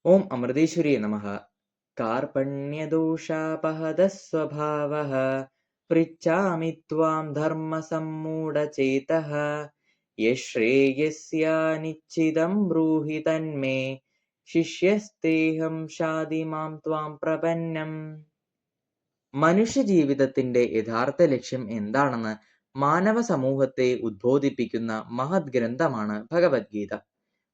ഓം അമൃതേശ്വരിയെ നമഃ. കാർപണ്യദോഷാപഹതഃ സ്വഭാവഃ പൃച്ഛാമി ത്വാം ധർമ്മസമ്മൂഢചേതഃ യശ്രേയസ്യാനിശ്ചിതം ബ്രൂഹി തന്മേ ശിഷ്യസ്തേഹം ഷാദി മാം ത്വാം പ്രപന്നം. മനുഷ്യജീവിതത്തിന്റെ യഥാർത്ഥ ലക്ഷ്യം എന്താണെന്ന് മാനവ സമൂഹത്തെ ഉദ്ബോധിപ്പിക്കുന്ന മഹത് ഗ്രന്ഥമാണ് ഭഗവത്ഗീത.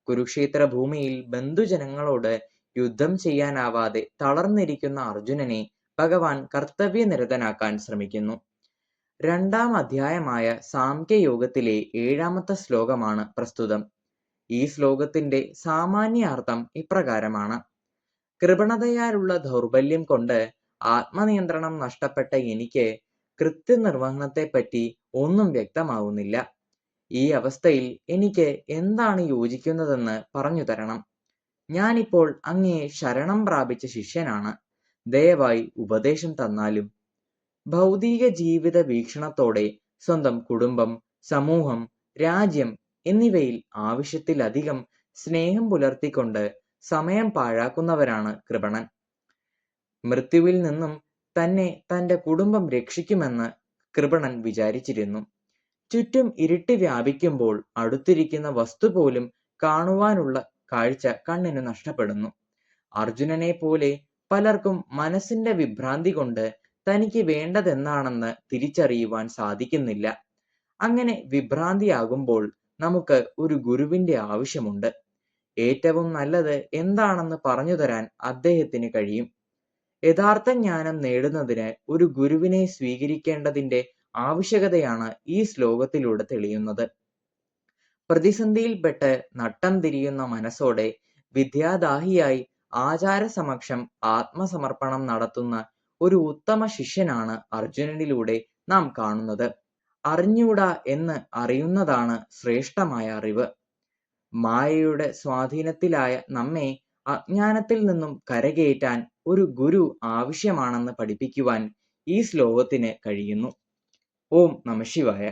കുരുക്ഷേത്ര ഭൂമിയിൽ ബന്ധുജനങ്ങളോട് യുദ്ധം ചെയ്യാനാവാതെ തളർന്നിരിക്കുന്ന അർജുനനെ ഭഗവാൻ കർത്തവ്യനിരതനാക്കാൻ ശ്രമിക്കുന്നു. 2-ാം അധ്യായമായ സാംഖ്യയോഗത്തിലെ 7-ാമത്തെ ശ്ലോകമാണ് പ്രസ്തുതം. ഈ ശ്ലോകത്തിന്റെ സാമാന്യാർത്ഥം ഇപ്രകാരമാണ്: കൃപണതയാലുള്ള ദൗർബല്യം കൊണ്ട് ആത്മനിയന്ത്രണം നഷ്ടപ്പെട്ട എനിക്ക് കൃത്യനിർവഹണത്തെപ്പറ്റി ഒന്നും വ്യക്തമാവുന്നില്ല. ഈ അവസ്ഥയിൽ എനിക്ക് എന്താണ് യോജിക്കുന്നതെന്ന് പറഞ്ഞു തരണം. ഞാനിപ്പോൾ അങ്ങയെ ശരണം പ്രാപിച്ച ശിഷ്യനാണ്. ദയവായി ഉപദേശം തന്നാലും. ഭൗതിക ജീവിത വീക്ഷണത്തോടെ സ്വന്തം കുടുംബം, സമൂഹം, രാജ്യം എന്നിവയിൽ ആവശ്യത്തിലധികം സ്നേഹം പുലർത്തിക്കൊണ്ട് സമയം പാഴാക്കുന്നവരാണ് കൃപണൻ. മൃത്യുവിൽ നിന്നും തന്നെ തന്റെ കുടുംബം രക്ഷിക്കുമെന്ന് കൃപണൻ വിചാരിച്ചിരുന്നു. ചുറ്റും ഇരുട്ട് വ്യാപിക്കുമ്പോൾ അടുത്തിരിക്കുന്ന വസ്തു പോലും കാണുവാനുള്ള കാഴ്ച കണ്ണിന് നഷ്ടപ്പെടുന്നു. അർജുനനെ പോലെ പലർക്കും മനസ്സിന്റെ വിഭ്രാന്തി കൊണ്ട് തനിക്ക് വേണ്ടതെന്താണെന്ന് തിരിച്ചറിയുവാൻ സാധിക്കുന്നില്ല. അങ്ങനെ വിഭ്രാന്തിയാകുമ്പോൾ നമുക്ക് ഒരു ഗുരുവിന്റെ ആവശ്യമുണ്ട്. ഏറ്റവും നല്ലത് എന്താണെന്ന് പറഞ്ഞു തരാൻ അദ്ദേഹത്തിന് കഴിയും. യഥാർത്ഥ ജ്ഞാനം നേടുന്നതിന് ഒരു ഗുരുവിനെ സ്വീകരിക്കേണ്ടതിന്റെ ആവശ്യകതയാണ് ഈ ശ്ലോകത്തിലൂടെ തെളിയുന്നത്. പ്രതിസന്ധിയിൽപ്പെട്ട് നട്ടം തിരിയുന്ന മനസ്സോടെ വിദ്യാദാഹിയായി ആചാരസമക്ഷം ആത്മസമർപ്പണം നടത്തുന്ന ഒരു ഉത്തമ ശിഷ്യനാണ് അർജുനനിലൂടെ നാം കാണുന്നത്. അറിഞ്ഞൂടാ എന്ന് അറിയുന്നതാണ് ശ്രേഷ്ഠമായ അറിവ്. മായയുടെ സ്വാധീനത്തിലായ നമ്മെ അജ്ഞാനത്തിൽ നിന്നും കരകയറ്റാൻ ഒരു ഗുരു ആവശ്യമാണെന്ന് പഠിപ്പിക്കുവാൻ ഈ ശ്ലോകത്തിന് കഴിയുന്നു. ഓം നമഃ ശിവായ.